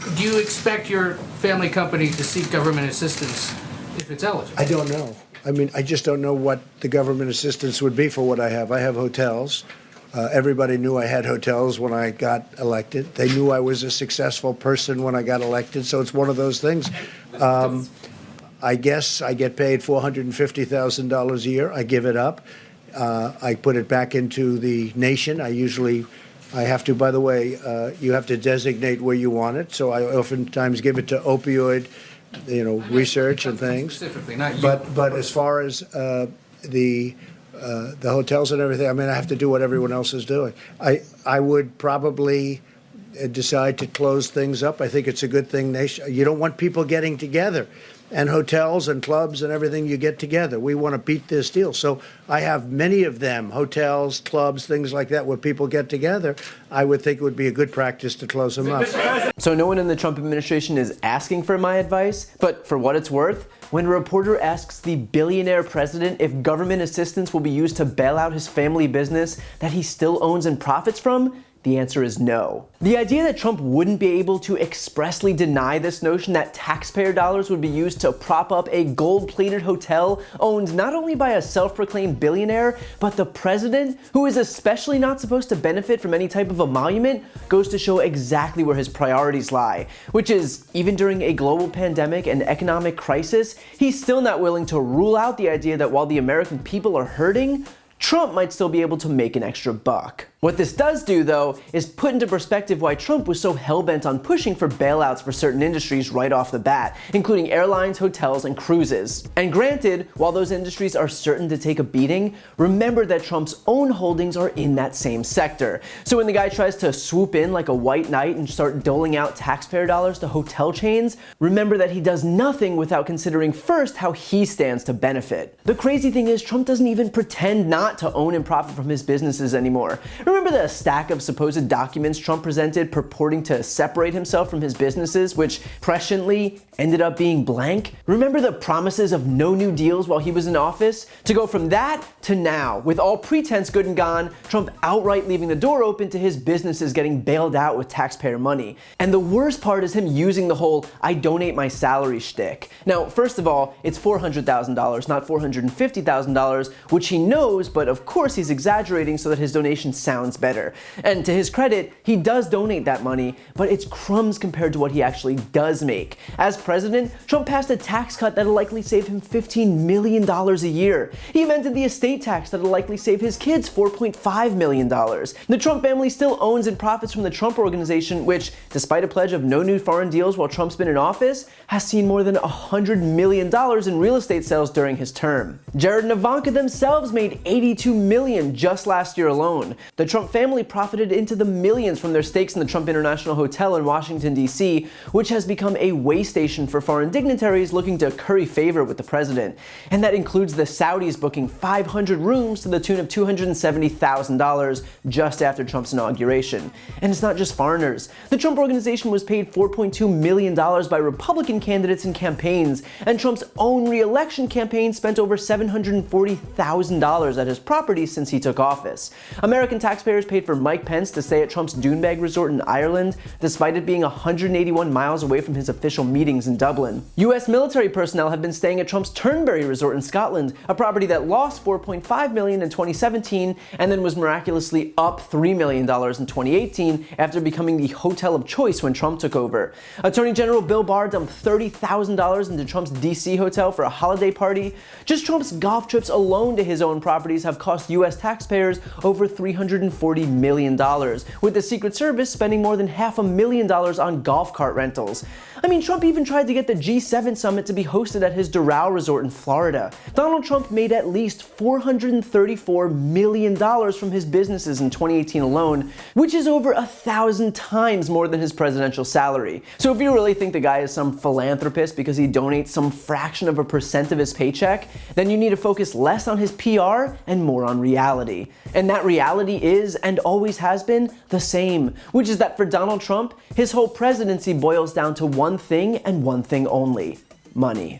Do you expect your family company to seek government assistance if it's eligible? I don't know. I mean, I just don't know what the government assistance would be for what I have. I have hotels. Everybody knew I had hotels when I got elected. They knew I was a successful person when I got elected. So it's one of those things. I guess I get paid $450,000 a year. I give it up. I put it back into the nation. I have to, by the way, you have to designate where you want it. So I oftentimes give it to opioid, research and things. Specifically, not you. But as far as the hotels and everything, I mean, I have to do what everyone else is doing. I would probably decide to close things up. I think it's a good thing. You don't want people getting together. And hotels and clubs and everything, you get together. We want to beat this deal. So I have many of them, hotels, clubs, things like that, where people get together. I would think it would be a good practice to close them up. So no one in the Trump administration is asking for my advice, but for what it's worth, when a reporter asks the billionaire president if government assistance will be used to bail out his family business that he still owns and profits from, the answer is no. The idea that Trump wouldn't be able to expressly deny this notion that taxpayer dollars would be used to prop up a gold-plated hotel owned not only by a self-proclaimed billionaire, but the president, who is especially not supposed to benefit from any type of emolument, goes to show exactly where his priorities lie, which is, even during a global pandemic and economic crisis, he's still not willing to rule out the idea that while the American people are hurting, Trump might still be able to make an extra buck. What this does do, though, is put into perspective why Trump was so hell-bent on pushing for bailouts for certain industries right off the bat, including airlines, hotels, and cruises. And granted, while those industries are certain to take a beating, remember that Trump's own holdings are in that same sector. So when the guy tries to swoop in like a white knight and start doling out taxpayer dollars to hotel chains, remember that he does nothing without considering first how he stands to benefit. The crazy thing is, Trump doesn't even pretend not to own and profit from his businesses anymore. Remember the stack of supposed documents Trump presented purporting to separate himself from his businesses, which presciently ended up being blank? Remember the promises of no new deals while he was in office? To go from that to now, with all pretense good and gone, Trump outright leaving the door open to his businesses getting bailed out with taxpayer money. And the worst part is him using the whole "I donate my salary" shtick. Now, first of all, it's $400,000, not $450,000, which he knows, but of course he's exaggerating so that his donation sounds better. And to his credit, he does donate that money, but it's crumbs compared to what he actually does make. As president, Trump passed a tax cut that'll likely save him $15 million a year. He amended the estate tax that'll likely save his kids $4.5 million. The Trump family still owns and profits from the Trump Organization, which, despite a pledge of no new foreign deals while Trump's been in office, has seen more than $100 million in real estate sales during his term. Jared and Ivanka themselves made $82 million just last year alone. The Trump family profited into the millions from their stakes in the Trump International Hotel in Washington, D.C., which has become a way station for foreign dignitaries looking to curry favor with the president. And that includes the Saudis booking 500 rooms to the tune of $270,000 just after Trump's inauguration. And it's not just foreigners. The Trump Organization was paid $4.2 million by Republican candidates in campaigns, and Trump's own re-election campaign spent over $740,000 at his properties since he took office. American taxpayers paid for Mike Pence to stay at Trump's Dunebag resort in Ireland, despite it being 181 miles away from his official meetings in Dublin. U.S. military personnel have been staying at Trump's Turnberry resort in Scotland, a property that lost $4.5 million in 2017 and then was miraculously up $3 million in 2018 after becoming the hotel of choice when Trump took over. Attorney General Bill Barr dumped $30,000 into Trump's D.C. hotel for a holiday party. Just Trump's golf trips alone to his own properties have cost U.S. taxpayers over $340 million, with the Secret Service spending more than $500,000 on golf cart rentals. I mean, Trump even tried to get the G7 summit to be hosted at his Doral resort in Florida. Donald Trump made at least $434 million from his businesses in 2018 alone, which is over 1,000 times more than his presidential salary. So if you really think the guy is some philanthropist because he donates some fraction of a percent of his paycheck, then you need to focus less on his PR and more on reality. And that reality is, and always has been, the same, which is that for Donald Trump, his whole presidency boils down to one thing and one thing only: money.